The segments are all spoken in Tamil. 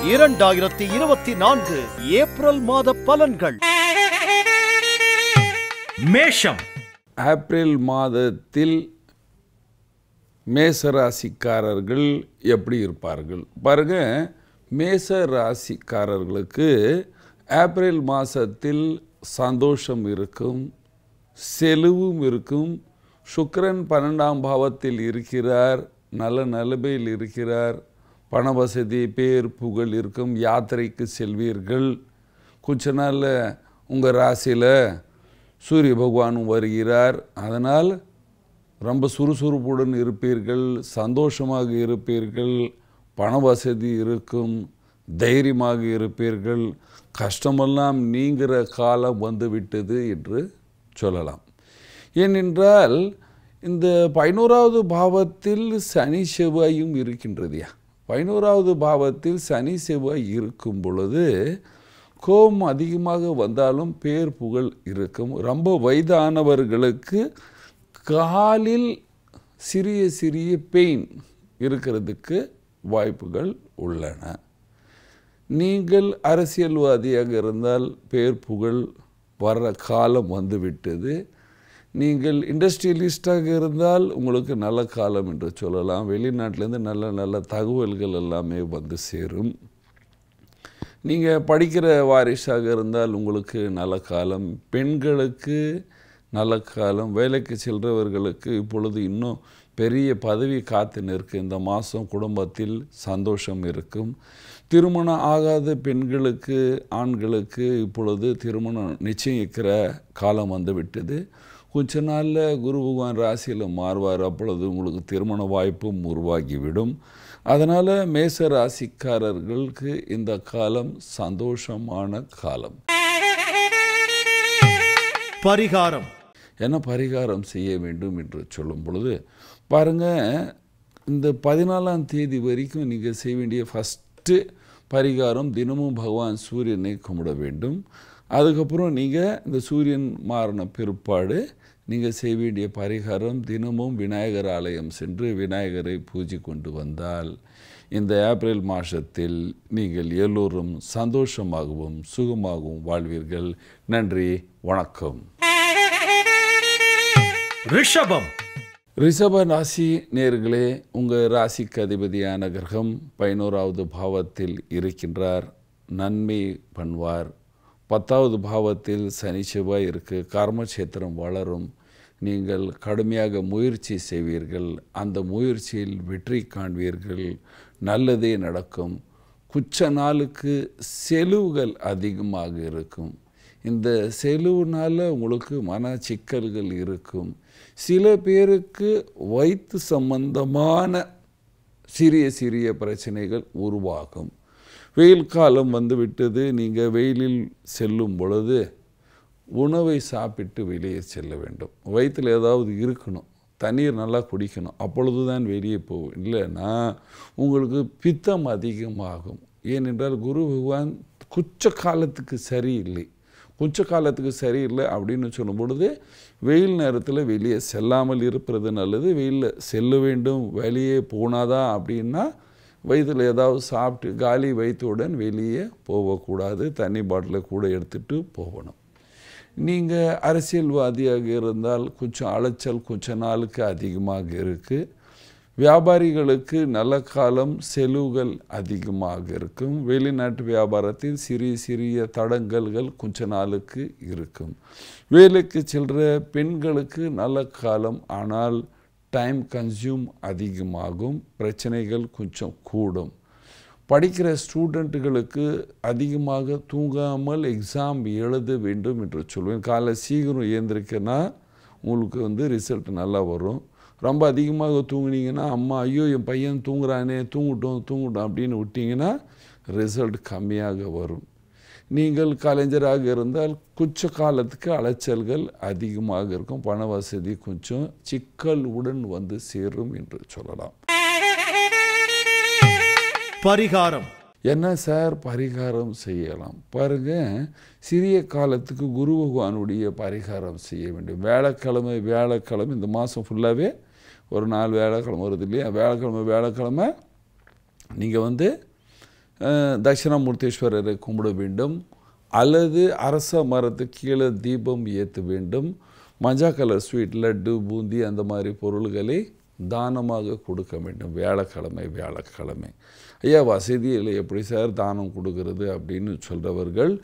2024 ஏப்ரல் மாத பலன்கள். மேஷம். ஏப்ரல் மாதத்தில் மேச ராசிக்காரர்கள் எப்படி இருப்பார்கள் பாருங்க. மேச ராசிக்காரர்களுக்கு ஏப்ரல் மாதத்தில் சந்தோஷம் இருக்கும், செலவும் இருக்கும். சுக்கிரன் 12ஆம் பாவத்தில் இருக்கிறார், நல்ல நிலைமையில் இருக்கிறார். பண வசதி, பேர், புகழ் இருக்கும். யாத்திரைக்கு செல்வீர்கள். கொஞ்ச நாளில் உங்கள் ராசியில் சூரிய பகவானும் வருகிறார். அதனால் ரொம்ப சுறுசுறுப்புடன் இருப்பீர்கள், சந்தோஷமாக இருப்பீர்கள், பண வசதி இருக்கும், தைரியமாக இருப்பீர்கள். கஷ்டமெல்லாம் நீங்கிற காலம் வந்துவிட்டது என்று சொல்லலாம். ஏனென்றால் இந்த 11வது பாவத்தில் சனி செவ்வாயும் இருக்கின்றதையா. 11வது பாவத்தில் சனி செவ்வாய் இருக்கும் பொழுது கோபம் அதிகமாக வந்தாலும் பேர் புகழ் இருக்கும். ரொம்ப வயதானவர்களுக்கு காலில் சிறிய சிறிய பெயின் இருக்கிறதுக்கு வாய்ப்புகள் உள்ளன. நீங்கள் அரசியல்வாதியாக இருந்தால் பேர் புகழ் வர்ற காலம் வந்துவிட்டது. நீங்கள் இண்டஸ்ட்ரியலிஸ்டாக இருந்தால் உங்களுக்கு நல்ல காலம் என்று சொல்லலாம். வெளிநாட்டிலேருந்து நல்ல நல்ல தகவல்கள் எல்லாமே வந்து சேரும். நீங்கள் படிக்கிற வாரிசாக இருந்தால் உங்களுக்கு நல்ல காலம். பெண்களுக்கு நல்ல காலம். வேலைக்கு செல்றவர்களுக்கு இப்பொழுது இன்னும் பெரிய பதவி காத்து நிற்கு. இந்த மாதம் குடும்பத்தில் சந்தோஷம் இருக்கும். திருமணம் ஆகாத பெண்களுக்கு, ஆண்களுக்கு இப்பொழுது திருமணம் நிச்சயிக்கிற காலம் வந்து விட்டது. கொஞ்ச நாளில் குரு பகவான் ராசியில் மாறுவார். அப்பொழுது உங்களுக்கு திருமண வாய்ப்பும் உருவாகிவிடும். அதனால் மேச ராசிக்காரர்களுக்கு இந்த காலம் சந்தோஷமான காலம். பரிகாரம். என்ன பரிகாரம் செய்ய வேண்டும் என்று சொல்லும் பொழுது பாருங்கள், இந்த 14ஆம் தேதி வரைக்கும் நீங்கள் செய்ய வேண்டிய ஃபஸ்ட்டு பரிகாரம் தினமும் பகவான் சூரியனை கும்பிட வேண்டும். அதுக்கப்புறம் நீங்கள் இந்த சூரியன் மாறின பிற்பாடு நீங்கள் செய்ய வேண்டிய பரிகாரம் தினமும் விநாயகர் ஆலயம் சென்று விநாயகரை பூஜை கொண்டு வந்தால் இந்த ஏப்ரல் மாதத்தில் நீங்கள் எல்லோரும் சந்தோஷமாகவும் சுகமாகவும் வாழ்வீர்கள். நன்றி, வணக்கம். ரிஷபம். ரிஷப ராசி நேயர்களே, உங்கள் ராசிக்கு அதிபதியான கிரகம் 11வது பாவத்தில் இருக்கின்றார். நன்மை பண்ணுவார். 10வது பாவத்தில் சனி செவ்வாய் இருக்கு. கர்மக்ஷேத்திரம் வளரும். நீங்கள் கடுமையாக முயற்சி செய்வீர்கள். அந்த முயற்சியில் வெற்றி காண்பீர்கள். நல்லதே நடக்கும். குச்ச நாளுக்கு செலவுகள் அதிகமாக இருக்கும். இந்த செலவுனால உங்களுக்கு மன சிக்கல்கள் இருக்கும். சில பேருக்கு வயிற்று சம்பந்தமான சிறிய சிறிய பிரச்சனைகள் உருவாகும். வெயில் காலம் வந்து விட்டது. நீங்கள் வெயிலில் செல்லும் பொழுது உணவை சாப்பிட்டு வெளியே செல்ல வேண்டும். வயிற்றில் ஏதாவது இருக்கணும், தண்ணீர் நல்லா குடிக்கணும், அப்பொழுது தான் வெளியே போகும். இல்லைன்னா உங்களுக்கு பித்தம் அதிகமாகும். ஏனென்றால் குரு பகவான் குச்ச காலத்துக்கு சரியில்லை. குச்ச காலத்துக்கு சரியில்லை அப்படின்னு சொல்லும் பொழுது வெயில் நேரத்தில் வெளியே செல்லாமல் இருப்பது நல்லது. வெயிலில் செல்ல வேண்டும். வெளியே போனாதா அப்படின்னா வயிற்றில் ஏதாவது சாப்பிட்டு காலி வயிற்றுடன் வெளியே போகக்கூடாது. தண்ணி பாட்டிலை கூட எடுத்துகிட்டு போகணும். நீங்கள் அரசியல்வாதியாக இருந்தால் கொஞ்சம் அலைச்சல் கொஞ்ச நாளுக்கு அதிகமாக இருக்குது. வியாபாரிகளுக்கு நல்ல காலம், செலவுகள் அதிகமாக இருக்கும். வெளிநாட்டு வியாபாரத்தில் சிறிய சிறிய தடங்கல்கள் கொஞ்ச நாளுக்கு இருக்கும். வேலைக்கு செல்கிற பெண்களுக்கு நல்ல காலம், ஆனால் டைம் கன்சியூம் அதிகமாகும். பிரச்சனைகள் கொஞ்சம் கூடும். படிக்கிற ஸ்டூடெண்ட்டுகளுக்கு அதிகமாக தூங்காமல் எக்ஸாம் எழுத வேண்டும் என்று சொல்வேன். காலைல சீக்கிரம் ஏந்திரிக்கன்னா உங்களுக்கு ரிசல்ட் நல்லா வரும். ரொம்ப அதிகமாக தூங்குனீங்கன்னா அம்மா ஐயோ என் பையன் தூங்குறானே, தூங்கட்டும் அப்படின்னு விட்டிங்கன்னா ரிசல்ட் கம்மியாக வரும். நீங்கள் கலைஞராக இருந்தால் குச்ச காலத்துக்கு அலைச்சல்கள் அதிகமாக இருக்கும். பண வசதி கொஞ்சம் சிக்கலுடன் வந்து சேரும் என்று சொல்லலாம். பரிகாரம். என்ன சார் பரிகாரம் செய்யலாம் பாருங்க. சிறிய காலத்துக்கு குரு பகவானுடைய பரிகாரம் செய்ய வேண்டும். வியாழக்கிழமை இந்த மாதம் ஃபுல்லாகவே ஒரு 4 வியாழக்கிழமை வருது இல்லையா. வியாழக்கிழமை நீங்கள் தட்சிணாமூர்த்தீஸ்வரரை கும்பிட வேண்டும், அல்லது அரச மரத்துக்கு கீழே தீபம் ஏற்ற வேண்டும். மஞ்சள் கலர் ஸ்வீட், லட்டு, பூந்தி அந்த மாதிரி பொருள்களை தானமாக கொடுக்க வேண்டும் வியாழக்கிழமை. ஐயா வசதியில் எப்படி சார் தானம் கொடுக்கறது அப்படின்னு சொல்கிறவர்கள்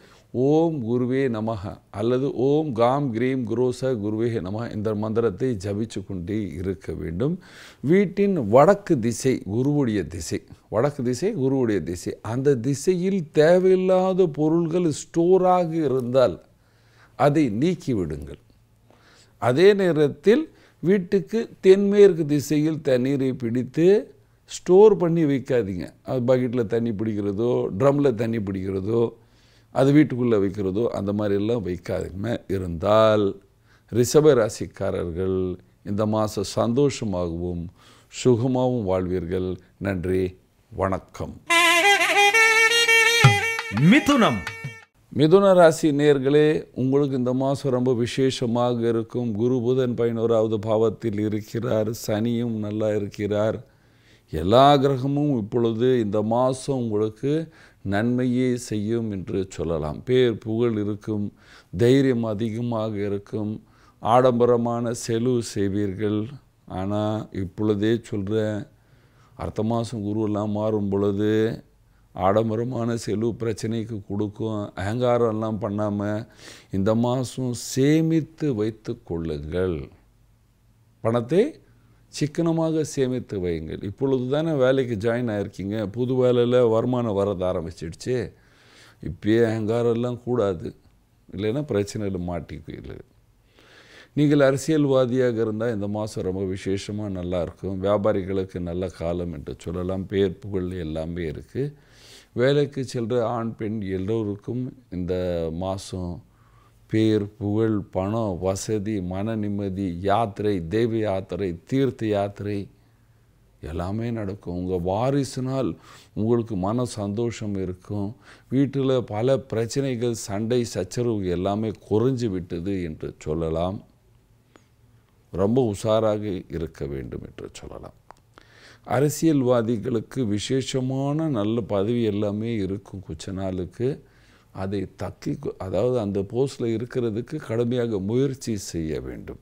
ஓம் குருவே நமஹ அல்லது ஓம் காம் கிரீம் குரோச குருவே நமஹ இந்த மந்திரத்தை ஜபிச்சு கொண்டே இருக்க வேண்டும். வீட்டின் வடக்கு திசை குருவுடைய திசை, அந்த திசையில் தேவையில்லாத பொருள்கள் ஸ்டோராக இருந்தால் அதை நீக்கிவிடுங்கள். அதே நேரத்தில் வீட்டுக்கு தென்மேற்கு திசையில் தண்ணீரை பிடித்து ஸ்டோர் பண்ணி வைக்காதீங்க. அது பக்கெட்டில் தண்ணி பிடிக்கிறதோ, ட்ரம்மில் தண்ணி பிடிக்கிறதோ, அது வீட்டுக்குள்ளே வைக்கிறதோ அந்த மாதிரியெல்லாம் வைக்காதீங்க. இருந்தால் ரிஷப ராசிக்காரர்கள் இந்த மாதம் சந்தோஷமாகவும் சுகமாகவும் வாழ்வீர்கள். நன்றி, வணக்கம். மிதுன ராசி நேயர்களே, உங்களுக்கு இந்த மாதம் ரொம்ப விசேஷமாக இருக்கும். குரு புதன் 11வது பாவத்தில் இருக்கிறார், சனியும் நல்லா இருக்கிறார். எல்லா கிரகமும் இப்பொழுது இந்த மாதம் உங்களுக்கு நன்மையே செய்யும் என்று சொல்லலாம். பேர் புகழ் இருக்கும், தைரியம் அதிகமாக இருக்கும், ஆடம்பரமான செலவு செய்வீர்கள். ஆனால் இப்பொழுதே சொல்கிறேன், அடுத்த மாதம் குருவெல்லாம் மாறும் பொழுது ஆடம்பரமான செலவு பிரச்சனைக்கு கொடுக்கும். அகங்காரம்லாம் பண்ணாமல் இந்த மாதம் சேமித்து வைத்து கொள்ளுங்கள். பணத்தை சிக்கனமாக சேமித்து வையுங்கள். இப்பொழுது தானே வேலைக்கு ஜாயின் ஆகிருக்கீங்க, புது வேலையில் வருமானம் வரத ஆரம்பிச்சிடுச்சு. இப்போயே அகங்காரம்லாம் கூடாது, இல்லைன்னா பிரச்சனையில் மாட்டிக்குவீர்கள். நீங்கள் அரசியல்வாதியாக இருந்தால் இந்த மாதம் ரொம்ப விசேஷமாக நல்லாயிருக்கும். வியாபாரிகளுக்கு நல்ல காலம் என்று சொல்லலாம். பேர் புகழ் எல்லாமே இருக்குது. வேலைக்கு செல்கிற ஆண் பெண் எல்லோருக்கும் இந்த மாதம் பேர் புகழ், பணம், வசதி, மன நிம்மதி, யாத்திரை, தெய்வ யாத்திரை, தீர்த்த யாத்திரை எல்லாமே நடக்கும். உங்கள் வாரிசினால் உங்களுக்கு மன சந்தோஷம் இருக்கும். வீட்டில் பல பிரச்சனைகள், சண்டை, சச்சரவு எல்லாமே குறைஞ்சி விட்டது என்று சொல்லலாம். ரொம்ப உஷாராக இருக்க வேண்டும் என்று சொல்லலாம். அரசியல்வாதிகளுக்கு விசேஷமான நல்ல பதவி எல்லாமே இருக்கும். கொஞ்ச நாளுக்கு அதை அதாவது அந்த போஸ்டில் இருக்கிறதுக்கு கடுமையாக முயற்சி செய்ய வேண்டும்.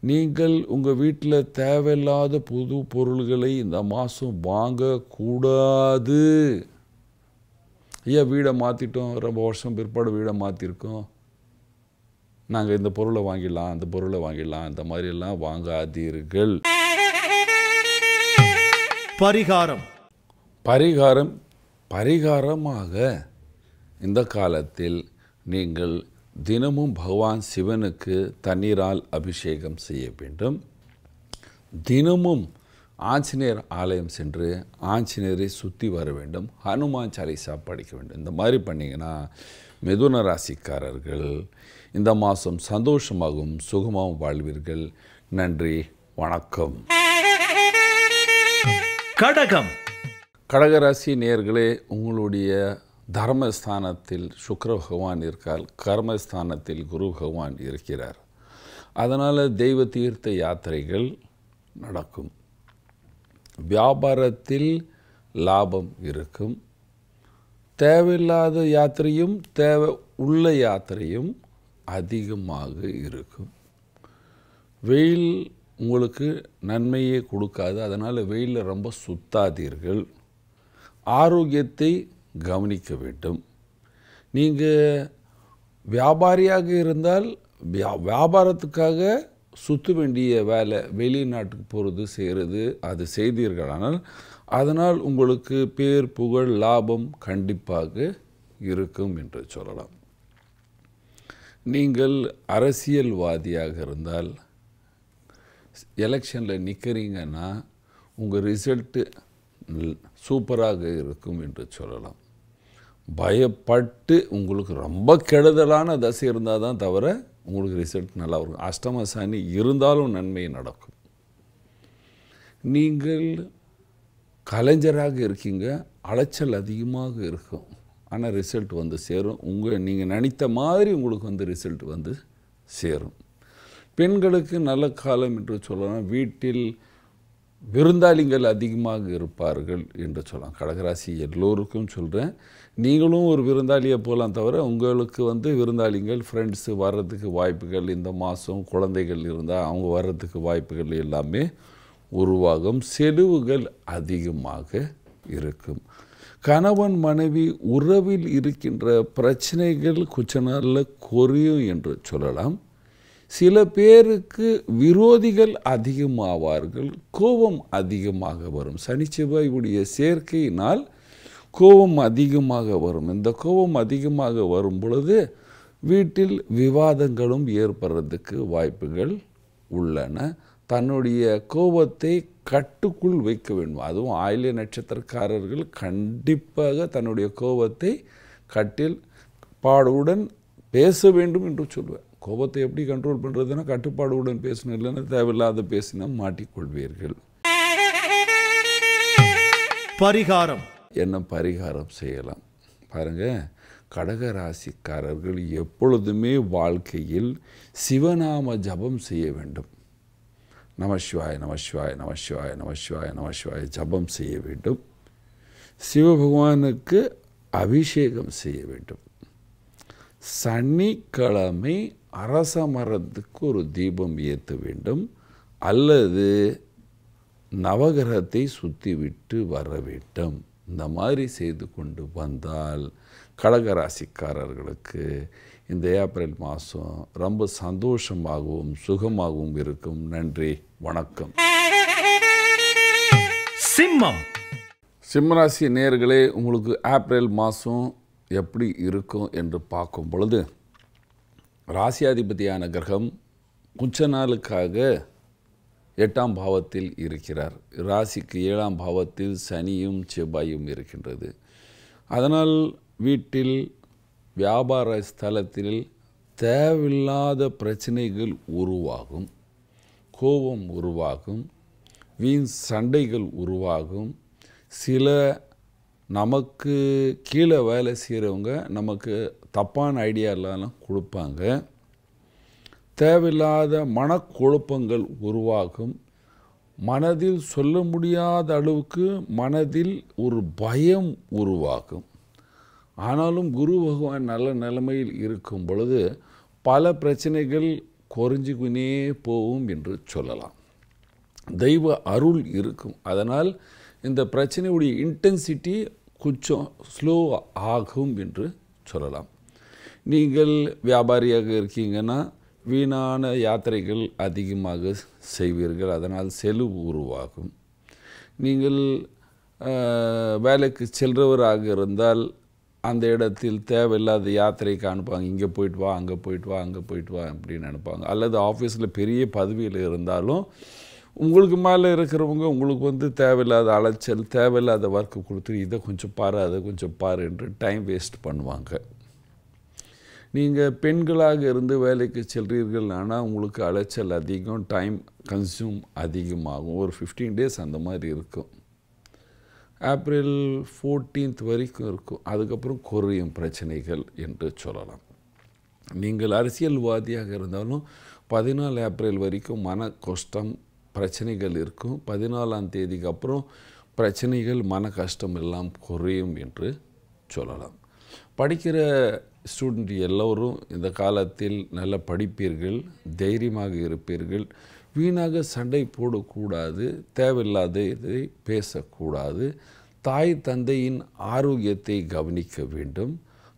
நீங்கள் உங்கள் வீட்டில் தேவையில்லாத புது பொருள்களை இந்த மாதம் வாங்கக்கூடாது. ஐயா வீடை மாற்றிட்டோம், ரொம்ப வருஷம் பிற்பாடு வீடை மாற்றிருக்கோம், நாங்கள் இந்த பொருளை வாங்கிடலாம், அந்த பொருளை வாங்கிடலாம், அந்த மாதிரியெல்லாம் வாங்காதீர்கள். பரிகாரமாக இந்த காலத்தில் நீங்கள் தினமும் பகவான் சிவனுக்கு தண்ணீரால் அபிஷேகம் செய்ய வேண்டும். தினமும் ஆஞ்சநேயர் ஆலயம் சென்று ஆஞ்சநேயரை சுற்றி வர வேண்டும். ஹனுமான் சாலிசா படிக்க வேண்டும். இந்த மாதிரி பண்ணிங்கன்னா மிதுன ராசிக்காரர்கள் இந்த மாதம் சந்தோஷமாகவும் சுகமாகவும் வாழ்வீர்கள். நன்றி, வணக்கம். கடகராசி நேயர்களே, உங்களுடைய தர்மஸ்தானத்தில் சுக்கிர பகவான் இருக்கால், கர்மஸ்தானத்தில் குரு பகவான் இருக்கிறார். அதனால் தெய்வ தீர்த்த யாத்திரைகள் நடக்கும். வியாபாரத்தில் லாபம் இருக்கும். தேவையில்லாத யாத்திரையும் தேவை உள்ள யாத்திரையும் அதிகமாக இருக்கும். வெயில் உங்களுக்கு நன்மையே கொடுக்காது. அதனால் வெயிலில் ரொம்ப சுத்தாதீர்கள். ஆரோக்கியத்தை கவனிக்க வேண்டும். நீங்கள் வியாபாரியாக இருந்தால் வியாபாரத்துக்காக சுற்ற வேண்டிய வேலை, வெளிநாட்டுக்கு போகிறது செய்கிறது அது செய்தீர்களானால் அதனால் உங்களுக்கு பேர் புகழ் லாபம் கண்டிப்பாக இருக்கும் என்று சொல்லலாம். நீங்கள் அரசியல்வாதியாக இருந்தால் எலெக்ஷனில் நிற்கிறீங்கன்னா உங்கள் ரிசல்ட்டு சூப்பராக இருக்கும் என்று சொல்லலாம். பயப்பட்டு உங்களுக்கு ரொம்ப கெடுதலான தசை இருந்தால் தான் தவிர உங்களுக்கு ரிசல்ட் நல்லா இருக்கும். அஷ்டம சனி இருந்தாலும் நன்மை நடக்கும். நீங்கள் கலைஞராக இருக்கீங்க, அலைச்சல் அதிகமாக இருக்கும், ஆனால் ரிசல்ட் வந்து சேரும். நீங்கள் நினைத்த மாதிரி உங்களுக்கு வந்து ரிசல்ட் வந்து சேரும். பெண்களுக்கு நல்ல காலம் என்று சொல்லலாம். வீட்டில் விருந்தாளிகள் அதிகமாக இருப்பார்கள் என்று சொல்லலாம். கடகராசி எல்லோருக்கும் சொல்கிறேன், நீங்களும் ஒரு விருந்தாளியை போகலாம், தவிர உங்களுக்கு விருந்தாளிகள் ஃப்ரெண்ட்ஸு வர்றதுக்கு வாய்ப்புகள் இந்த மாதம், குழந்தைகள் இருந்தால் அவங்க வர்றதுக்கு வாய்ப்புகள் எல்லாமே உருவாகும். செலவுகள் அதிகமாக இருக்கும். கணவன் மனைவி உறவில் இருக்கின்ற பிரச்சனைகள் கொஞ்ச நாளில் குறையும் என்று சொல்லலாம். சில பேருக்கு விரோதிகள் அதிகமாவார்கள், கோபம் அதிகமாக வரும். சனி செவ்வாயுடைய சேர்க்கையினால் கோபம் அதிகமாக வரும். இந்த கோபம் அதிகமாக வரும் பொழுது வீட்டில் விவாதங்களும் ஏற்படுறதுக்கு வாய்ப்புகள் உள்ளன. தன்னுடைய கோபத்தை கட்டுக்குள் வைக்க வேண்டும். அதுவும் ஆயில்ய நட்சத்திரக்காரர்கள் கண்டிப்பாக தன்னுடைய கோபத்தை கட்டில் பாடுடன் பேச வேண்டும் என்று சொல்வேன். கோபத்தை எப்படி கண்ட்ரோல் பண்ணுறதுன்னா கட்டுப்பாடுடன் பேசணும், இல்லைன்னா தேவையில்லாத பேசினா மாட்டிக்கொள்வீர்கள். பரிகாரம். என்ன பரிகாரம் செய்யலாம் பாருங்கள். கடக ராசிக்காரர்கள் எப்பொழுதுமே வாழ்க்கையில் சிவநாம ஜபம் செய்ய வேண்டும். நமசிவாய நமசிவாய நமசிவாய நமசிவாய நமசிவாய ஜபம் செய்ய வேண்டும். சிவபகவானுக்கு அபிஷேகம் செய்ய வேண்டும். சனிக்கிழமை அரச மரத்துக்கு ஒரு தீபம் ஏற்ற வேண்டும், அல்லது நவகிரகத்தை சுற்றி விட்டு வர வேண்டும். இந்த மாதிரி செய்து கொண்டு வந்தால் கடகராசிக்காரர்களுக்கு இந்த ஏப்ரல் மாதம் ரொம்ப சந்தோஷமாகவும் சுகமாகவும் இருக்கும். நன்றி, வணக்கம். சிம்மம். சிம்மராசி நேயர்களே, உங்களுக்கு ஏப்ரல் மாதம் எப்படி இருக்கும் என்று பார்க்கும் பொழுது, ராசியாதிபதியான கிரகம் கொஞ்ச நாளுக்காக 8ஆம் பாவத்தில் இருக்கிறார். ராசிக்கு 7ஆம் பாவத்தில் சனியும் செவ்வாயும் இருக்கின்றது. அதனால் வீட்டில் வியாபார ஸ்தலத்தில் தேவையில்லாத பிரச்சனைகள் உருவாகும், கோபம் உருவாகும், வீண் சண்டைகள் உருவாகும். சில நமக்கு கீழே வேலை செய்கிறவங்க நமக்கு தப்பான ஐடியாலாம் கொடுப்பாங்க. தேவையில்லாத மனக்குழப்பங்கள் உருவாகும். மனதில் சொல்ல முடியாத அளவுக்கு மனதில் ஒரு பயம் உருவாகும். ஆனாலும் குரு பகவான் நல்ல நிலைமையில் இருக்கும் பொழுது பல பிரச்சனைகள் குறைஞ்சிக்கினே போகும் என்று சொல்லலாம். தெய்வ அருள் இருக்கும். அதனால் இந்த பிரச்சனையுடைய இன்டென்சிட்டி கொஞ்சம் ஸ்லோ ஆகும் என்று சொல்லலாம். நீங்கள் வியாபாரியாக இருக்கீங்கன்னா வீணான யாத்திரைகள் அதிகமாக செய்வீர்கள், அதனால் செலவு உருவாகும். நீங்கள் வேலைக்கு செல்றவராக இருந்தால் அந்த இடத்தில் தேவையில்லாத யாத்திரைக்கு அனுப்புவாங்க. இங்கே போயிட்டு வா, அங்கே போயிட்டு வா, அங்கே போயிட்டு வா அப்படின்னு அனுப்புவாங்க. அல்லது ஆஃபீஸில் பெரிய பதவியில் இருந்தாலும் உங்களுக்கு மேலே இருக்கிறவங்க உங்களுக்கு தேவையில்லாத அலைச்சல், தேவையில்லாத ஒர்க்கு கொடுத்து இதை கொஞ்சம் பாரு, அதை கொஞ்சம் பாரு என்று டைம் வேஸ்ட் பண்ணுவாங்க. நீங்கள் பெண்களாக இருந்து வேலைக்கு செல்கிறீர்கள், ஆனால் உங்களுக்கு அலைச்சல் அதிகம், டைம் கன்சியூம் அதிகமாகும். ஒரு 15 days அந்த மாதிரி இருக்கும். ஏப்ரல் 14th வரைக்கும் இருக்கும். அதுக்கப்புறம் குறையும் பிரச்சனைகள் என்று சொல்லலாம். நீங்கள் அரசியல்வாதியாக இருந்தாலும் 14 ஏப்ரல் வரைக்கும் மன கஷ்டம், பிரச்சனைகள் இருக்கும். 14ஆம் தேதிக்கு அப்புறம் பிரச்சனைகள், மன கஷ்டம் எல்லாம் குறையும் என்று சொல்லலாம். படிக்கிற ஸ்டூடெண்ட் எல்லோரும் இந்த காலத்தில் நல்ல படிப்பீர்கள், தைரியமாக இருப்பீர்கள். வீணாக சண்டை போடக்கூடாது, தேவையில்லாத இதை பேசக்கூடாது. தாய் தந்தையின் ஆரோக்கியத்தை கவனிக்க வேண்டும்,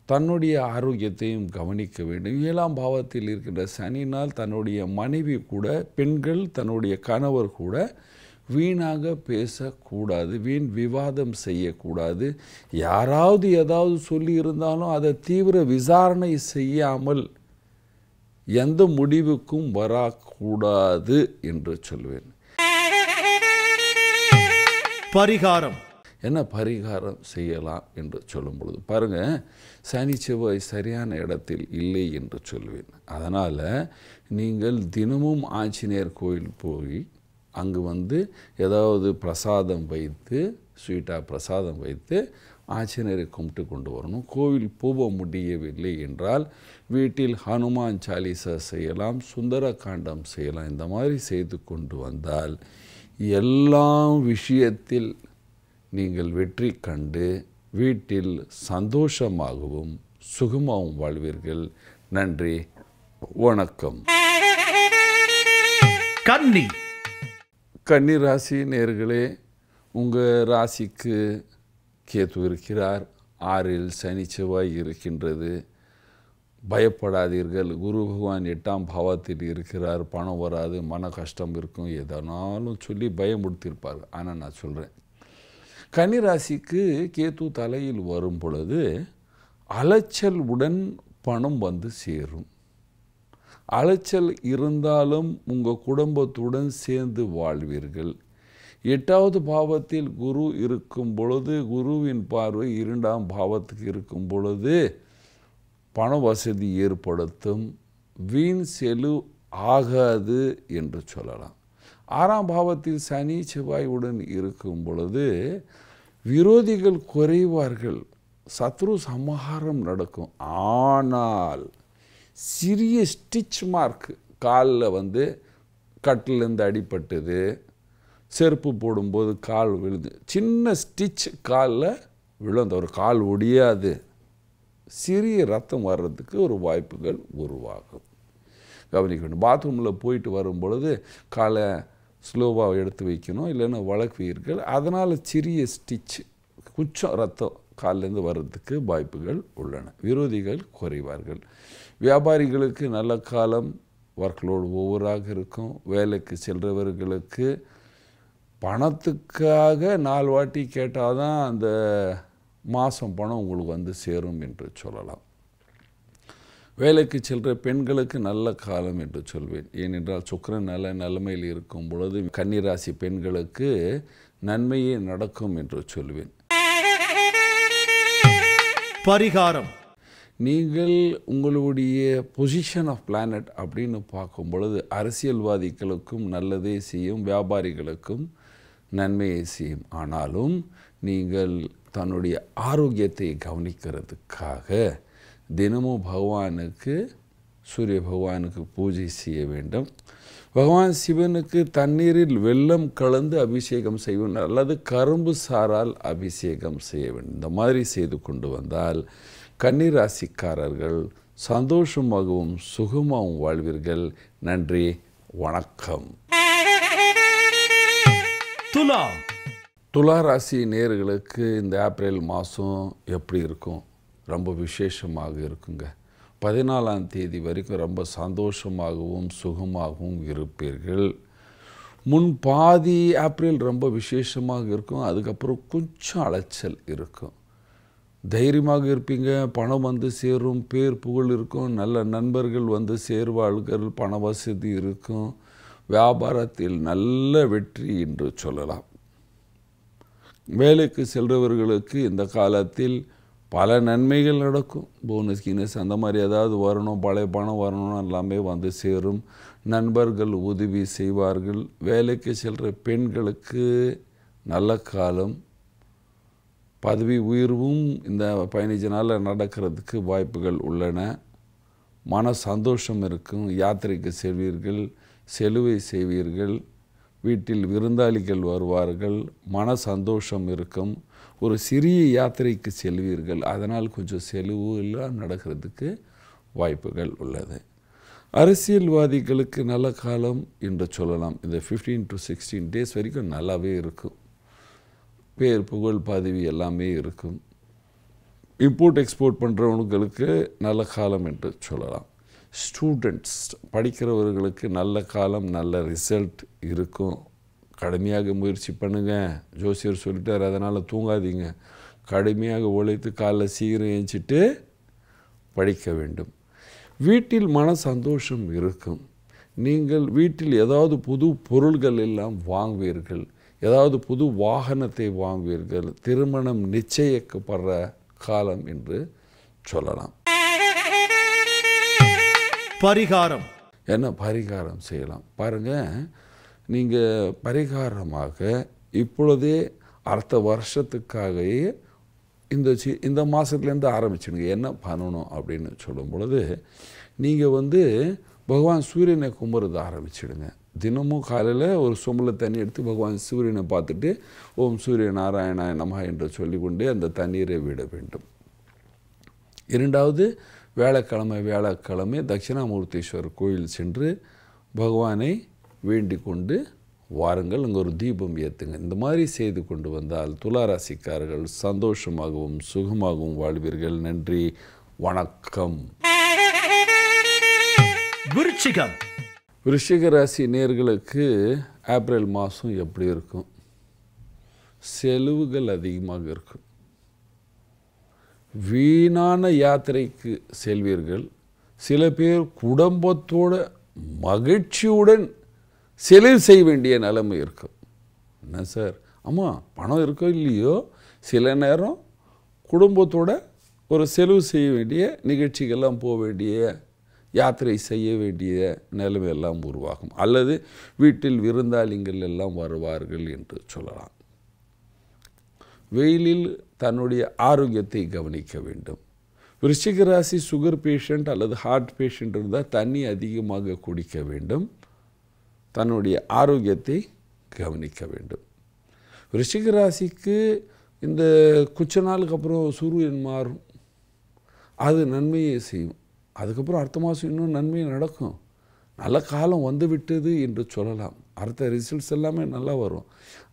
தன்னுடைய ஆரோக்கியத்தையும் கவனிக்க வேண்டும். 7ஆம் பாவத்தில் இருக்கின்ற சனினால் தன்னுடைய மனைவி கூட, பெண்கள் தன்னுடைய கணவர் கூட வீணாக பேசக்கூடாது, வீண் விவாதம் செய்யக்கூடாது. யாராவது ஏதாவது சொல்லி இருந்தாலும் அதை தீவிர விசாரணை செய்யாமல் எந்த முடிவுக்கும் வரக்கூடாது என்று சொல்வேன். பரிகாரம். என்ன பரிகாரம் செய்யலாம் என்று சொல்லும் பொழுது பாருங்கள், சனி செவ்வாய் சரியான இடத்தில் இல்லை என்று சொல்வேன். அதனால் நீங்கள் தினமும் ஆஞ்சநேயர் கோயில் போய் அங்கு ஏதாவது பிரசாதம் வைத்து, ஸ்வீட்டாக பிரசாதம் வைத்து ஆஞ்சநேயரை கும்பிட்டு கொண்டு வரணும். கோவில் போக முடியவில்லை என்றால் வீட்டில் ஹனுமான் சாலிசா செய்யலாம், சுந்தர காண்டம் செய்யலாம். இந்த மாதிரி செய்து கொண்டு வந்தால் எல்லா விஷயத்தில் நீங்கள் வெற்றி கண்டு வீட்டில் சந்தோஷமாகவும் சுகமாகவும் வாழ்வீர்கள். நன்றி, வணக்கம். கன்னி. கன்னி ராசி நேயர்களே, உங்கள் ராசிக்கு கேது இருக்கிறார். 6ல் சனி செவ்வாய் இருக்கின்றது. பயப்படாதீர்கள். குரு பகவான் 8ஆம் பாவத்தில் இருக்கிறார். பணம் வராது, மன கஷ்டம் இருக்கும், எதனாலும் சொல்லி பயமுடுத்தியிருப்பார். ஆனால் நான் சொல்கிறேன், கன்னி ராசிக்கு கேது தலையில் வரும் பொழுது அலைச்சல் உடன் பணம் வந்து சேரும். அலைச்சல் இருந்தாலும் உங்கள் குடும்பத்துடன் சேர்ந்து வாழ்வீர்கள். 8வது பாவத்தில் குரு இருக்கும் பொழுது, குருவின் பார்வை 2ஆம் பாவத்துக்கு இருக்கும் பொழுது பண வசதி ஏற்படுத்தும். வீண் செலவு ஆகாது என்று சொல்லலாம். 6ஆம் பாவத்தில் சனி செவ்வாயுடன் இருக்கும் பொழுது விரோதிகள் குறைவார்கள், சத்ரு சம்ஹாரம் நடக்கும். ஆனால் சிறிய ஸ்டிச் மார்க், காலில் வந்து கட்டிலேருந்து அடிபட்டது, செருப்பு போடும்போது கால் விழுது, சின்ன ஸ்டிச் காலில் விழுந்த ஒரு கால் ஒடியாது, சிறிய ரத்தம் வர்றதுக்கு ஒரு வாய்ப்புகள் உருவாகும். கவனிக்க வேண்டும். பாத்ரூமில் போயிட்டு வரும் பொழுது காலை ஸ்லோவாக எடுத்து வைக்கணும், இல்லைன்னா வளர்க்குவீர்கள். அதனால் சிறிய ஸ்டிச், கொஞ்சம் ரத்தம் காலிலேருந்து வர்றதுக்கு வாய்ப்புகள் உள்ளன. விரோதிகள் குறைவார்கள். வியாபாரிகளுக்கு நல்ல காலம், ஒர்க்லோடு ஓவராக இருக்கும். வேலைக்கு செல்றவர்களுக்கு பணத்துக்காக 4 வாட்டி கேட்டால் தான் அந்த மாதம் பணம் உங்களுக்கு வந்து சேரும் என்று சொல்லலாம். வேலைக்கு செல்கிற பெண்களுக்கு நல்ல காலம் என்று சொல்வேன். ஏனென்றால் சுக்கிரன் நல்ல நிலைமையில் இருக்கும் பொழுது கன்னிராசி பெண்களுக்கு நன்மையே நடக்கும் என்று சொல்வேன். பரிகாரம். நீங்கள் உங்களுடைய பொசிஷன் ஆஃப் பிளானட் அப்படின்னு பார்க்கும் பொழுது அரசியல்வாதிகளுக்கும் நல்லதே செய்யும், வியாபாரிகளுக்கும் நன்மையை செய்யும். ஆனாலும் நீங்கள் தன்னுடைய ஆரோக்கியத்தை கவனிக்கிறதுக்காக தினமும் பகவானுக்கு, சூரிய பகவானுக்கு பூஜை செய்ய வேண்டும். பகவான் சிவனுக்கு தண்ணீரில் வெல்லம் கலந்து அபிஷேகம் செய்ய வேண்டும், அல்லது கரும்பு சாரால் அபிஷேகம் செய்ய வேண்டும். இந்த மாதிரி செய்து கொண்டு வந்தால் கன்னிராசிக்காரர்கள் சந்தோஷமாகவும் சுகமாகவும் வாழ்வீர்கள். நன்றி, வணக்கம். துலாம். துலா ராசி நேயர்களுக்கு இந்த ஏப்ரல் மாதம் எப்படி இருக்கும்? ரொம்ப விசேஷமாக இருக்குங்க. 14ஆம் தேதி வரைக்கும் ரொம்ப சந்தோஷமாகவும் சுகமாகவும் இருப்பீர்கள். முன் பாதி ஏப்ரல் ரொம்ப விசேஷமாக இருக்கும். அதுக்கப்புறம் கொஞ்சம் அலைச்சல் இருக்கும். தைரியமாக இருப்பீங்க. பணம் வந்து சேரும், பேர் புகழ் இருக்கும், நல்ல நண்பர்கள் வந்து சேர்வாள்கள், பண வசதி இருக்கும். வியாபாரத்தில் நல்ல வெற்றி என்று சொல்லலாம். வேலைக்கு செல்றவர்களுக்கு இந்த காலத்தில் பல நன்மைகள் நடக்கும். போனஸ் கீனஸ் அந்த மாதிரி ஏதாவது வரணும், பழைய பணம் வரணும், எல்லாமே வந்து சேரும். நண்பர்கள் உதவி செய்வார்கள். வேலைக்கு செல்கிற பெண்களுக்கு நல்ல காலம். பதவி உயர்வும் இந்த 15 நாளில் நடக்கிறதுக்கு வாய்ப்புகள் உள்ளன. மன சந்தோஷம் இருக்கும். யாத்திரைக்கு செல்வீர்கள், செலவை செய்வீர்கள். வீட்டில் விருந்தாளிகள் வருவார்கள். மன சந்தோஷம் இருக்கும். ஒரு சிறிய யாத்திரைக்கு செல்வீர்கள். அதனால் கொஞ்சம் செலவு எல்லாம் நடக்கிறதுக்கு வாய்ப்புகள் உள்ளது. அரசியல்வாதிகளுக்கு நல்ல காலம் என்று சொல்லலாம். இந்த 15 to 16 days வரைக்கும் நல்லாவே இருக்கும். பேர் புகழ் பதவி எல்லாமே இருக்கும். இம்போர்ட் எக்ஸ்போர்ட் பண்ணுறவங்களுக்கு நல்ல காலம் என்று சொல்லலாம். ஸ்டூடெண்ட்ஸ் படிக்கிறவர்களுக்கு நல்ல காலம், நல்ல ரிசல்ட் இருக்கும். கடுமையாக முயற்சி பண்ணுங்கள். ஜோசியர் சொல்லிட்டார், அதனால் தூங்காதீங்க. கடுமையாக உழைத்து காலைல சீக்கிரம் ஏஞ்சிட்டு படிக்க வேண்டும். வீட்டில் மன சந்தோஷம் இருக்கும். நீங்கள் வீட்டில் ஏதாவது புது பொருள்கள் எல்லாம் வாங்குவீர்கள். ஏதாவது புது வாகனத்தை வாங்குவீர்கள். திருமணம் நிச்சயிக்கப்படுற காலம் என்று சொல்லலாம். பரிகாரம். என்ன பரிகாரம் செய்யலாம் பாருங்கள். நீங்கள் பரிகாரமாக இப்பொழுதே அடுத்த வருஷத்துக்காகவே இந்த மாதத்துலேருந்து ஆரம்பிச்சுடுங்க. என்ன பண்ணணும் அப்படின்னு சொல்லும் பொழுது நீங்கள் பகவான் சூரியனை கும்பிட்றது ஆரம்பிச்சிடுங்க. தினமும் காலையில் ஒரு சொம்பில் தண்ணி எடுத்து பகவான் சூரியனை பார்த்துட்டு ஓம் சூரிய நாராயணாய நமஹ என்று சொல்லிக்கொண்டே அந்த தண்ணீரை விட வேண்டும். இரண்டாவது, வியாழக்கிழமை தட்சிணாமூர்த்தீஸ்வரர் கோயில் சென்று பகவானை வேண்டிக் கொண்டு வாருங்கள். அங்கே ஒரு தீபம் ஏற்றுங்க. இந்த மாதிரி செய்து கொண்டு வந்தால் துளாராசிக்காரர்கள் சந்தோஷமாகவும் சுகமாகவும் வாழ்வீர்கள். நன்றி, வணக்கம். விருச்சிகம். விருச்சிக ராசி நேயர்களுக்கு ஏப்ரல் மாதம் எப்படி இருக்கும்? செலவுகள் அதிகமாக இருக்கும். வீணான யாத்திரைக்கு செல்வீர்கள். சில பேர் குடும்பத்தோட மகிழ்ச்சியுடன் செலவு செய்ய வேண்டிய நிலைமை இருக்கும். என்ன சார், ஆமாம், பணம் இருக்கோ இல்லையோ, சில நேரம் குடும்பத்தோட ஒரு செலவு செய்ய வேண்டிய நிகழ்ச்சிகள்லாம் போக வேண்டிய, யாத்திரை செய்ய வேண்டிய நிலைமையெல்லாம் உருவாகும். அல்லது வீட்டில் விருந்தாளிகள் எல்லாம் வருவார்கள் என்று சொல்லலாம். வெயிலில் தன்னுடைய ஆரோக்கியத்தை கவனிக்க வேண்டும். விருச்சிக ராசி சுகர் பேஷண்ட் அல்லது ஹார்ட் பேஷண்ட் இருந்தால் தண்ணி அதிகமாக குடிக்க வேண்டும். தன்னுடைய ஆரோக்கியத்தை கவனிக்க வேண்டும். விருச்சிக ராசிக்கு இந்த கொஞ்ச நாளுக்கு அப்புறம் சூரியன் மாறும், அது நன்மையை செய்யும். அதுக்கப்புறம் அடுத்த மாதம் இன்னும் நன்மை நடக்கும். நல்ல காலம் வந்து விட்டது என்று சொல்லலாம். அடுத்த ரிசல்ட்ஸ் எல்லாமே நல்லா வரும்.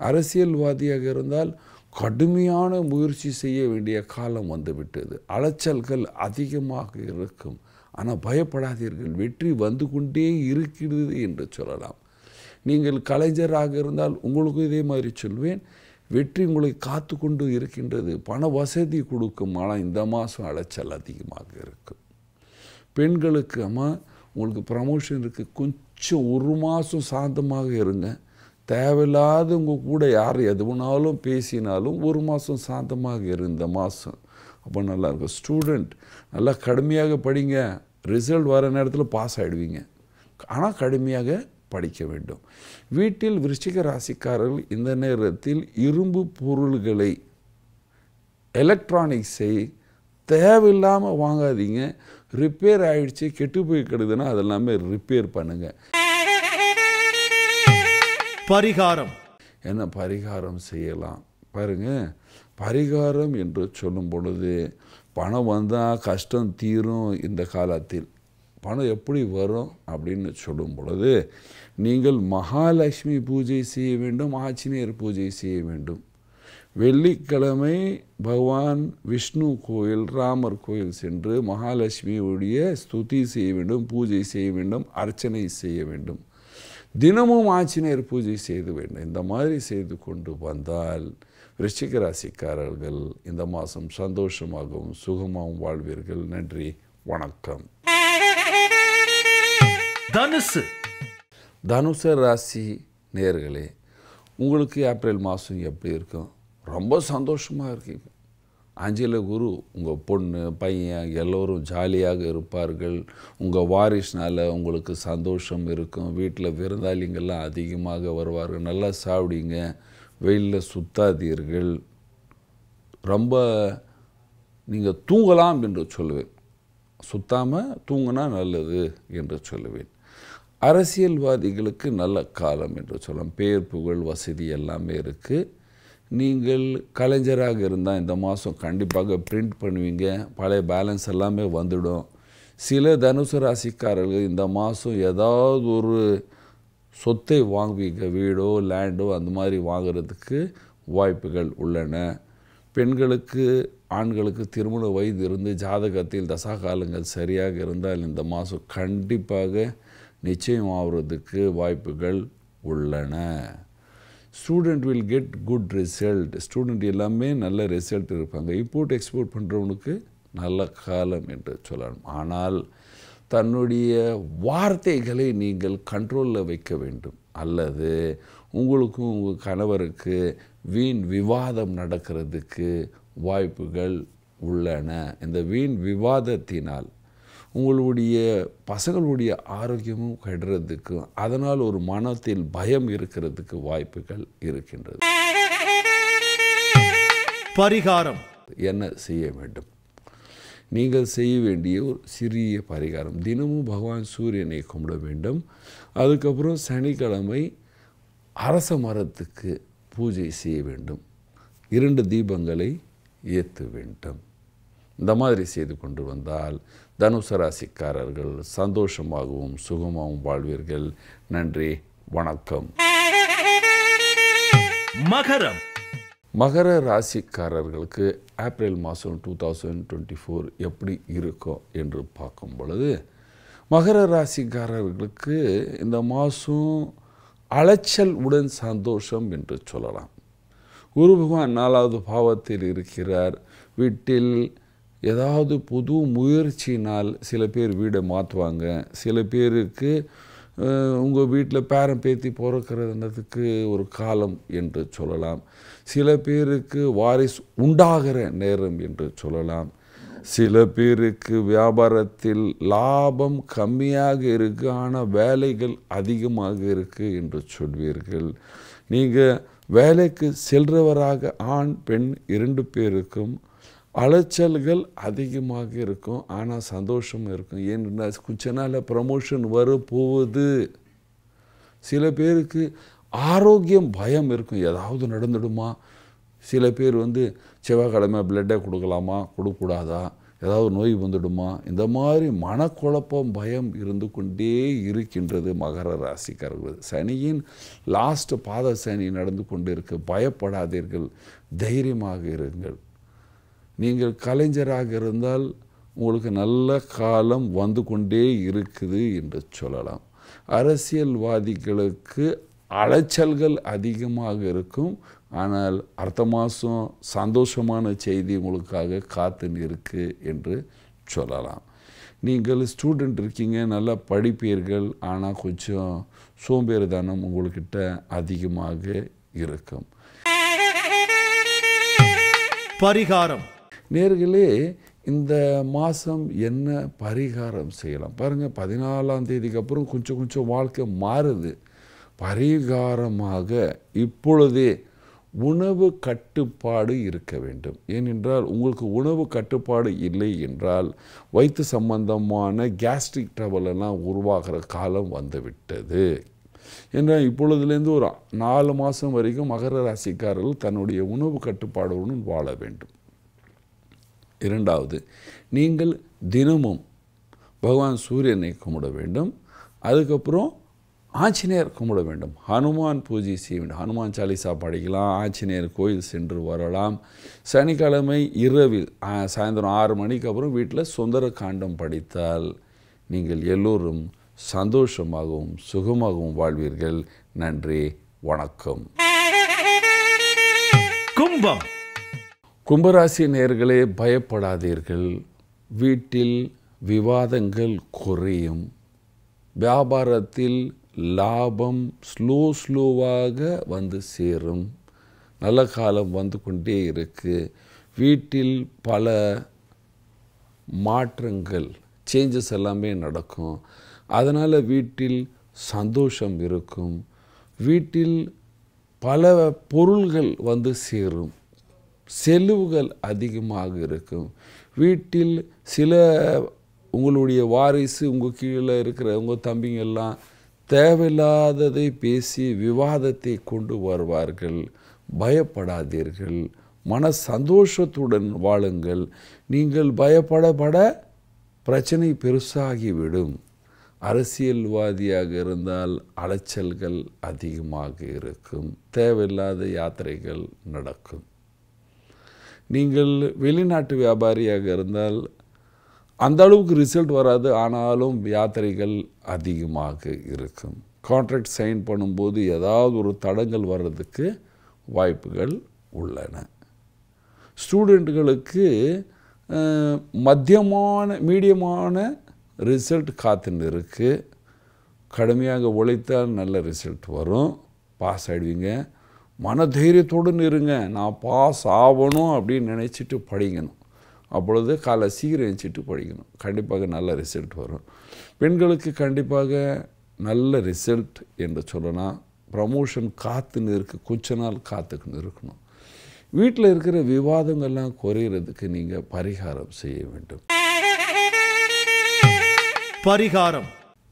அரசியல்வாதியாக இருந்தால் கடுமையான முயற்சி செய்ய வேண்டிய காலம் வந்து விட்டது. அலைச்சல்கள் அதிகமாக இருக்கும். ஆனால் பயப்படாதீர்கள், வெற்றி வந்து கொண்டே இருக்கிறது என்று சொல்லலாம். நீங்கள் கலைஞராக இருந்தால் உங்களுக்கும் இதே மாதிரி சொல்வேன், வெற்றி உங்களை காத்து கொண்டு இருக்கின்றது. பண வசதி கொடுக்கும். ஆனால் இந்த மாதம் அலைச்சல் அதிகமாக இருக்கும். பெண்களுக்கு அம்மா உங்களுக்கு ப்ரமோஷன் இருக்குது, கொஞ்சம் ஒரு மாதம் சாந்தமாக இருங்க. தேவையில்லாத உங்கள் கூட யார் எதுனாலும் பேசினாலும் ஒரு மாதம் சாந்தமாக இரு. இந்த மாதம் அப்போ நல்லாயிருக்கும். ஸ்டூடெண்ட் நல்லா கடுமையாக படிங்க. ரிசல்ட் வர நேரத்தில் பாஸ் ஆகிடுவீங்க. ஆனால் கடுமையாக படிக்க வேண்டும். வீட்டில் விருச்சிக ராசிக்காரர்கள் இந்த நேரத்தில் இரும்பு பொருள்களை, எலக்ட்ரானிக்ஸை தேவையில்லாமல் வாங்காதீங்க. ரிப்பேர் ஆகிடுச்சு, கெட்டு போய் கிடக்குதுன்னா அதெல்லாமே ரிப்பேர் பண்ணுங்கள். பரிகாரம். என்ன பரிகாரம் செய்யலாம் பாருங்கள். பரிகாரம் என்று சொல்லும் பொழுது பணம் வந்தால் கஷ்டம் தீரும். இந்த காலத்தில் பணம் எப்படி வரும் அப்படின்னு சொல்லும் பொழுது நீங்கள் மகாலட்சுமி பூஜை செய்ய வேண்டும், ஆஞ்சநேயர் பூஜை செய்ய வேண்டும். வெள்ளிக்கிழமை பகவான் விஷ்ணு கோயில், ராமர் கோயில் சென்று மகாலட்சுமியுடைய ஸ்துதி செய்ய வேண்டும், பூஜை செய்ய வேண்டும், அர்ச்சனை செய்ய வேண்டும். தினமும் ஆஞ்சநேயர் பூஜை செய்து வேண்டும். இந்த மாதிரி செய்து கொண்டு வந்தால் விருச்சிக ராசிக்காரர்கள் இந்த மாதம் சந்தோஷமாகவும் சுகமாகவும் வாழ்வீர்கள். நன்றி, வணக்கம். தனுசு. தனுசு ராசி நேயர்களே, உங்களுக்கு ஏப்ரல் மாதம் எப்படி இருக்கும்? ரொம்ப சந்தோஷமாக இருக்கீங்க. ஆஞ்சல குரு, உங்கள் பொண்ணு பையன் எல்லோரும் ஜாலியாக இருப்பார்கள். உங்கள் வாரிசுனால் உங்களுக்கு சந்தோஷம் இருக்கும். வீட்டில் விருந்தாளிங்கள்லாம் அதிகமாக வருவார்கள். நல்லா சாப்பிடுங்க, வெயிலில் சுத்தாதீர்கள். ரொம்ப நீங்கள் தூங்கலாம் என்று சொல்லுவேன். சுத்தாமல் தூங்கினா நல்லது என்று சொல்லுவேன். அரசியல்வாதிகளுக்கு நல்ல காலம் என்று சொல்லலாம். பேர் புகழ் வசதி எல்லாமே இருக்குது. நீங்கள் கலைஞராக இருந்தால் இந்த மாதம் கண்டிப்பாக பிரிண்ட் பண்ணுவீங்க. பழைய பேலன்ஸ் எல்லாமே வந்துடும். சில தனுசு ராசிக்காரர்கள் இந்த மாதம் ஏதாவது ஒரு சொத்தை வாங்குவீங்க. வீடோ லேண்டோ அந்த மாதிரி வாங்கிறதுக்கு வாய்ப்புகள் உள்ளன. பெண்களுக்கு ஆண்களுக்கு திருமண வயது இருந்து ஜாதகத்தில் தசாகாலங்கள் சரியாக இருந்தால் இந்த மாதம் கண்டிப்பாக நிச்சயம் ஆகிறதுக்கு வாய்ப்புகள் உள்ளன. Student will get good result. Student எல்லாமே நல்ல ரிசல்ட் இருப்பாங்க. இம்போர்ட் எக்ஸ்போர்ட் பண்ணுறவனுக்கு நல்ல காலம் என்று சொல்லலாம். ஆனால் தன்னுடைய வார்த்தைகளை நீங்கள் கண்ட்ரோலில் வைக்க வேண்டும். அல்லது உங்களுக்கும் உங்கள் கணவருக்கு வீண் விவாதம் நடக்கிறதுக்கு வாய்ப்புகள் உள்ளன. இந்த வீண் விவாதத்தினால் உங்களுடைய பசங்களுடைய ஆரோக்கியமும் கெடுறதுக்கும், அதனால் ஒரு மனத்தில் பயம் இருக்கிறதுக்கு வாய்ப்புகள் இருக்கின்றது. பரிகாரம். என்ன செய்ய வேண்டும்? நீங்கள் செய்ய வேண்டிய ஒரு சிறிய பரிகாரம், தினமும் பகவான் சூரியனை கும்பிட வேண்டும். அதுக்கப்புறம் சனிக்கிழமை அரச மரத்துக்கு பூஜை செய்ய வேண்டும். 2 தீபங்களை ஏற்ற வேண்டும். இந்த மாதிரி செய்து கொண்டு வந்தால் தனுசு ராசிக்காரர்கள் சந்தோஷமாகவும் சுகமாகவும் வாழ்வீர்கள். நன்றி, வணக்கம். மகரம். மகர ராசிக்காரர்களுக்கு ஏப்ரல் மாதம் 2024 எப்படி இருக்கும் என்று பார்க்கும் பொழுது, மகர ராசிக்காரர்களுக்கு இந்த மாதம் அலைச்சல் உடன் சந்தோஷம் என்று சொல்லலாம். குரு பகவான் 4வது பாவத்தில் இருக்கிறார். வீட்டில் ஏதாவது புது முயற்சினால் சில பேர் வீடை மாற்றுவாங்க. சில பேருக்கு உங்கள் வீட்டில் பேரன் பேத்தி பிறக்கிறதுக்கு ஒரு காலம் என்று சொல்லலாம். சில பேருக்கு வாரிசு உண்டாகிற நேரம் என்று சொல்லலாம். சில பேருக்கு வியாபாரத்தில் லாபம் கம்மியாக இருக்குது, ஆனால் வேலைகள் அதிகமாக இருக்குது என்று சொல்வீர்கள். நீங்கள் வேலைக்கு செல்றவராக ஆண் பெண் 2 பேருக்கும் அலைச்சல்கள் அதிகமாக இருக்கும், ஆனால் சந்தோஷம் இருக்கும். ஏன்னா கொஞ்ச நாள் ப்ரமோஷன் வரப்போகுது. சில பேருக்கு ஆரோக்கியம் பயம் இருக்கும், ஏதாவது நடந்துடுமா. சில பேர் செவ்வாய்க்கிழமை பிளட்டை கொடுக்கலாமா கொடுக்கக்கூடாதா, ஏதாவது நோய் வந்துடுமா, இந்த மாதிரி மனக்குழப்பம் பயம் இருந்து கொண்டே இருக்கின்றது மகர ராசிக்காரர்கள். சனியின் லாஸ்ட் பாத சனி நடந்து கொண்டு இருக்கு. பயப்படாதீர்கள், தைரியமாக இருங்கள். நீங்கள் கலைஞராக இருந்தால் உங்களுக்கு நல்ல காலம் வந்து கொண்டே இருக்குது என்று சொல்லலாம். அரசியல்வாதிகளுக்கு அலைச்சல்கள் அதிகமாக இருக்கும், ஆனால் அடுத்த மாதம் சந்தோஷமான செய்தி உங்களுக்காக காத்து இருக்கு என்று சொல்லலாம். நீங்கள் ஸ்டூடெண்ட் இருக்கீங்க, நல்லா படிப்பீர்கள், ஆனால் கொஞ்சம் சோம்பேறித்தனம் உங்கள்கிட்ட அதிகமாக இருக்கும். பரிகாரம். நேர்களே, இந்த மாதம் என்ன பரிகாரம் செய்யலாம் பாருங்கள். 14ஆம் தேதிக்கு அப்புறம் கொஞ்சம் வாழ்க்கை மாறுது. பரிகாரமாக இப்பொழுதே உணவு கட்டுப்பாடு இருக்க வேண்டும். ஏனென்றால் உங்களுக்கு உணவு கட்டுப்பாடு இல்லை என்றால் வயிற்று சம்பந்தமான கேஸ்ட்ரிக் ட்ரபிள் எல்லாம் உருவாகிற காலம் வந்துவிட்டது. என்றால் இப்பொழுதுலேருந்து ஒரு 4 மாதம் வரைக்கும் மகர ராசிக்காரர்கள் தன்னுடைய உணவு கட்டுப்பாடுடன் வாழ வேண்டும். 2வது, நீங்கள் தினமும் பகவான் சூரியனை கும்பிட வேண்டும். அதுக்கப்புறம் ஆஞ்சநேயர் கும்பிட வேண்டும். ஹனுமான் பூஜை செய்ய வேண்டும். ஹனுமான் சாலிசா படிக்கலாம், ஆஞ்சநேயர் கோயில் சென்று வரலாம். சனிக்கிழமை இரவில் சாயந்தரம் 6 மணிக்கு அப்புறம் வீட்டில் சுந்தர காண்டம் படித்தால் நீங்கள் எல்லோரும் சந்தோஷமாகவும் சுகமாகவும் வாழ்வீர்கள். நன்றி, வணக்கம். கும்பம். கும்பராசி நேயர்களே, பயப்படாதீர்கள். வீட்டில் விவாதங்கள் குறையும். வியாபாரத்தில் லாபம் ஸ்லோவாக வந்து சேரும். நல்ல காலம் வந்து கொண்டே இருக்கு. வீட்டில் பல மாற்றங்கள் சேஞ்சஸ் எல்லாமே நடக்கும். அதனால் வீட்டில் சந்தோஷம் இருக்கும். வீட்டில் பல பொருள்கள் வந்து சேரும். செலவுகள் அதிகமாக இருக்கும். வீட்டில் சில உங்களுடைய வாரிசு, உங்கள் கீழே இருக்கிற உங்கள் தம்பிங்கெல்லாம் தேவையில்லாததை பேசி விவாதத்தை கொண்டு வருவார்கள். பயப்படாதீர்கள், மன சந்தோஷத்துடன் வாழுங்கள். நீங்கள் பயப்பட பிரச்சனை பெருசாகிவிடும். அரசியல்வாதியாக இருந்தால் அலைச்சல்கள் அதிகமாக இருக்கும். தேவையில்லாத யாத்திரைகள் நடக்கும். நீங்கள் வெளிநாட்டு வியாபாரியாக இருந்தால் அந்த அளவுக்கு ரிசல்ட் வராது, ஆனாலும் யாத்திரைகள் அதிகமாக இருக்கும். கான்ட்ராக்ட் சைன் பண்ணும்போது ஏதாவது ஒரு தடங்கள் வர்றதுக்கு வாய்ப்புகள் உள்ளன. ஸ்டூடெண்ட்டுகளுக்கு மீடியமான ரிசல்ட் காத்துன்னு இருக்குது. கடுமையாக உழைத்தால் நல்ல ரிசல்ட் வரும், பாஸ் ஆகிடுவீங்க. மனதைரியத்துடன் இருங்க. நான் பாஸ் ஆகணும் அப்படின்னு நினச்சிட்டு படிக்கணும். அப்பொழுது காலை சீக்கிரம் எழுந்திரிச்சிட்டு படிக்கணும். கண்டிப்பாக நல்ல ரிசல்ட் வரும். பெண்களுக்கு கண்டிப்பாக நல்ல ரிசல்ட் என்று சொல்லலாம். ப்ரமோஷன் காத்துன்னு இருக்குது, கொஞ்ச நாள் காத்துக்குன்னு இருக்கணும். வீட்டில் இருக்கிற விவாதங்கள்லாம் குறையிறதுக்கு நீங்கள் பரிகாரம் செய்ய வேண்டும். பரிகாரம்.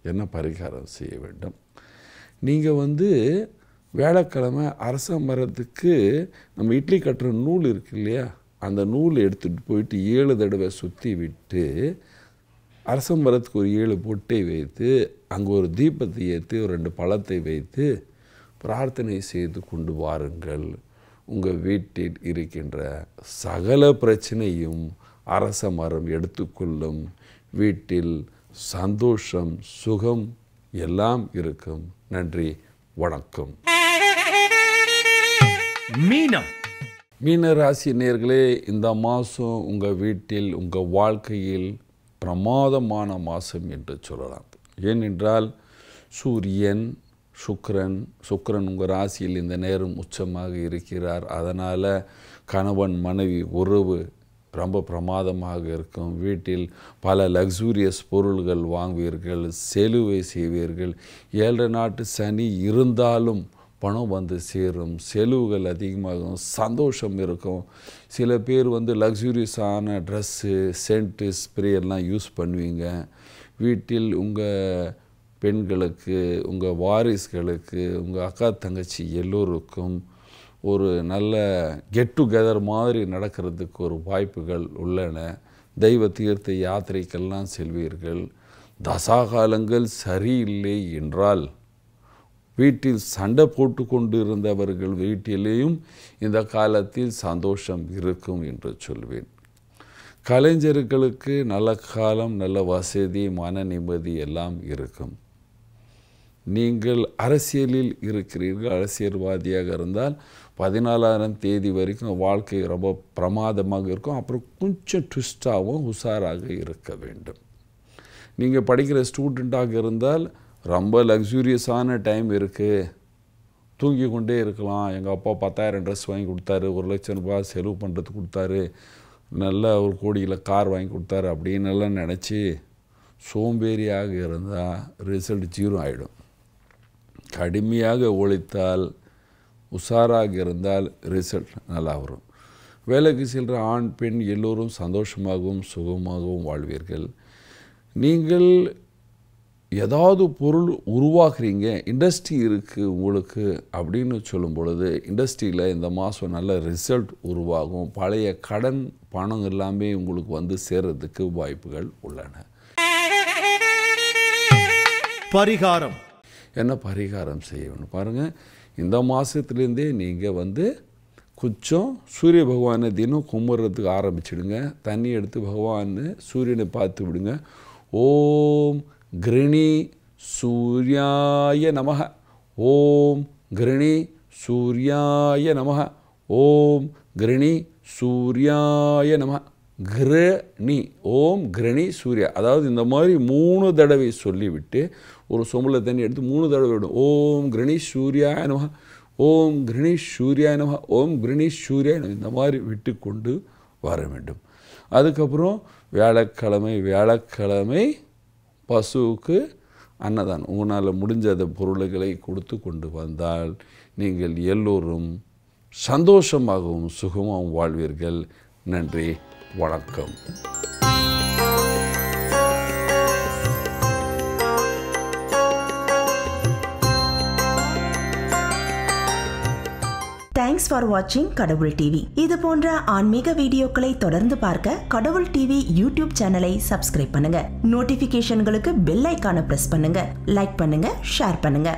என்ன பரிகாரம் செய்ய வேண்டும்? நீங்கள் வேலைக்கிழமை அரச மரத்துக்கு நம்ம இட்லி கட்டுற நூல் இருக்கு இல்லையா, அந்த நூல் எடுத்துகிட்டு போயிட்டு 7 தடவை சுற்றி விட்டு அரச மரத்துக்கு ஒரு 7 பொட்டை வைத்து அங்கே ஒரு தீபத்தை ஏற்றி ஒரு 2 பழத்தை வைத்து பிரார்த்தனை செய்து கொண்டு வாருங்கள். உங்கள் வீட்டில் இருக்கின்ற சகல பிரச்சனையும் அரச மரம் எடுத்துக்கொள்ளும். வீட்டில் சந்தோஷம், சுகம் எல்லாம் இருக்கும். நன்றி, வணக்கம். மீனம். மீன ராசி நேயர்களே, இந்த மாதம் உங்கள் வீட்டில் உங்கள் வாழ்க்கையில் பிரமாதமான மாதம் என்று சொல்லலாம். ஏனென்றால் சூரியன் சுக்கிரன் உங்கள் ராசியில் இந்த நேரம் உச்சமாக இருக்கிறார். அதனால் கணவன் மனைவி உறவு ரொம்ப பிரமாதமாக இருக்கும். வீட்டில் பல லக்ஸூரியஸ் பொருள்கள் வாங்குவீர்கள், செலவை செய்வீர்கள். 7 நாட்டு சனி இருந்தாலும் பணம் வந்து சேரும், செலவுகள் அதிகமாகும், சந்தோஷம் இருக்கும். சில பேர் லக்ஸூரியஸான ட்ரெஸ்ஸு, சென்ட்டு, ஸ்ப்ரே எல்லாம் யூஸ் பண்ணுவீங்க. வீட்டில் உங்கள் பெண்களுக்கு, உங்கள் வாரிசுகளுக்கு, உங்கள் அக்கா தங்கச்சி எல்லோருக்கும் ஒரு நல்ல கெட் டுகெதர் மாதிரி நடக்கிறதுக்கு ஒரு வாய்ப்புகள் உள்ளன. தெய்வ தீர்த்த யாத்திரைக்கெல்லாம் செல்வீர்கள். தசாகாலங்கள் சரியில்லை என்றால் வீட்டில் சண்டை போட்டு கொண்டு இருந்தவர்கள் வீட்டிலேயும் இந்த காலத்தில் சந்தோஷம் இருக்கும் என்று சொல்வேன். கலைஞர்களுக்கு நல்ல காலம், நல்ல வசதி, மன நிம்மதி எல்லாம் இருக்கும். நீங்கள் அரசியலில் இருக்கிறீர்கள், அரசியல்வாதியாக இருந்தால் 14ஆம் தேதி வரைக்கும் வாழ்க்கை ரொம்ப பிரமாதமாக இருக்கும். அப்புறம் கொஞ்சம் ட்விஸ்டாகவும் உஷாராக இருக்க வேண்டும். நீங்கள் படிக்கிற ஸ்டூடெண்ட்டாக இருந்தால் ரொம்ப லக்ஸூரியஸான டைம் இருக்குது, தூங்கி கொண்டே இருக்கலாம். எங்கள் அப்பா 10,000 ட்ரெஸ் வாங்கி கொடுத்தாரு, 1 லட்சம் ரூபாய் செலவு பண்ணுறதுக்கு கொடுத்தாரு, நல்ல 1 கோடியில் கார் வாங்கி கொடுத்தாரு அப்படின்னு எல்லாம் நினச்சி சோம்பேறியாக இருந்தால் ரிசல்ட் 0 ஆகிடும். கடுமையாக உழைத்தால், உஷாராக இருந்தால் ரிசல்ட் நல்லா வரும். வேலைக்கு செல்கிற ஆண் பெண் எல்லோரும் சந்தோஷமாகவும் சுகமாகவும் வாழ்வீர்கள். நீங்கள் ஏதாவது பொருள் உருவாக்குறீங்க, இண்டஸ்ட்ரி இருக்குது உங்களுக்கு அப்படின்னு சொல்லும் பொழுது இண்டஸ்ட்ரியில் இந்த மாதம் நல்ல ரிசல்ட் உருவாகும். பழைய கடன் பணம் எல்லாமே உங்களுக்கு சேர்றதுக்கு வாய்ப்புகள் உள்ளன. பரிகாரம். என்ன பரிகாரம் செய்யணும் பாருங்கள். இந்த மாதத்துலேருந்தே நீங்கள் கொஞ்சம் சூரிய பகவானை தினம் கும்பிட்றதுக்கு ஆரம்பிச்சிடுங்க. தண்ணி எடுத்து பகவான்னு சூரியனை பார்த்து விடுங்க. ஓம் கிருணி சூர்யாய நமஹ, ஓம் கிருணி சூர்யாய நமஹ, ஓம் கிருணி சூர்யாய நமஹ. கிருணி, ஓம் கிருணி சூர்யா. அதாவது இந்த மாதிரி 3 தடவை சொல்லிவிட்டு ஒரு சொம்பில் தண்ணி எடுத்து 3 தடவை விடும். ஓம் கிருணி சூர்யாய நமஹ, ஓம் கிருணி சூர்யாய நமஹ, ஓம் கிருணி சூர்யாய நமஹ. இந்த மாதிரி விட்டு கொண்டு வர வேண்டும். அதுக்கப்புறம் வியாழக்கிழமை பசுவுக்கு அன்னதானம், உங்களால் முடிஞ்ச பொருள்களை கொடுத்து கொண்டு வந்தால் நீங்கள் எல்லோரும் சந்தோஷமாகவும் சுகமாகவும் வாழ்வீர்கள். நன்றி, வணக்கம். தேங்க்ஸ் ஃபார் வாட்சிங் கடவுள் டிவி. இது போன்ற ஆன்மீக வீடியோக்களை தொடர்ந்து பார்க்க கடவுள் டிவி யூடியூப் சேனலை சப்ஸ்கிரைப் பண்ணுங்க. நோட்டிபிகேஷன்களுக்கு பெல் ஐகானை பிரஸ் பண்ணுங்க. லைக் பண்ணுங்க, ஷேர் பண்ணுங்க.